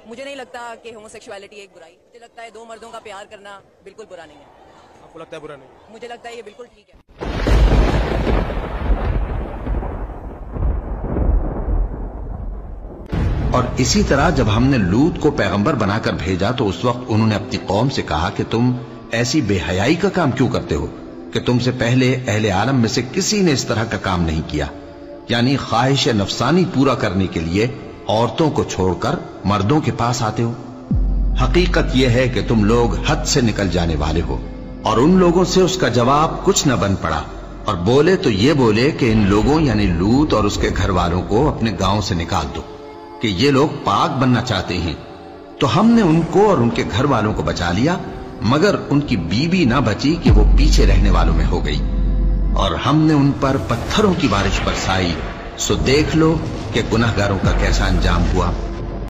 مجھے نہیں لگتا کہ ہوموسیکشوالٹی ایک برائی، مجھے لگتا ہے دو مردوں کا پیار کرنا بالکل برا نہیں ہے۔ آپ کو لگتا ہے برا نہیں؟ مجھے لگتا ہے یہ بالکل ٹھیک ہے۔ اور اسی طرح جب ہم نے لوط کو پیغمبر بنا کر بھیجا تو اس وقت انہوں نے اپنی قوم سے کہا کہ تم ایسی بے حیائی کا کام کیوں کرتے ہو کہ تم سے پہلے اہل عالم میں سے کسی نے اس طرح کا کام نہیں کیا، یعنی خواہش نفسانی پورا کرنے کے لیے عورتوں کو چھوڑ کر مردوں کے پاس آتے ہو۔ حقیقت یہ ہے کہ تم لوگ حد سے نکل جانے والے ہو۔ اور ان لوگوں سے اس کا جواب کچھ نہ بن پڑا، اور بولے تو یہ بولے کہ ان لوگوں یعنی لوط اور اس کے گھر والوں کو اپنے گاؤں سے نکال دو کہ یہ لوگ پاک بننا چاہتے ہیں۔ تو ہم نے ان کو اور ان کے گھر والوں کو بچا لیا، مگر ان کی بیوی نہ بچی کہ وہ پیچھے رہنے والوں میں ہو گئی، اور ہم نے ان پر پتھروں کی بارش برسائی، سو دیکھ لو کہ گناہگاروں کا کیسا انجام ہوا۔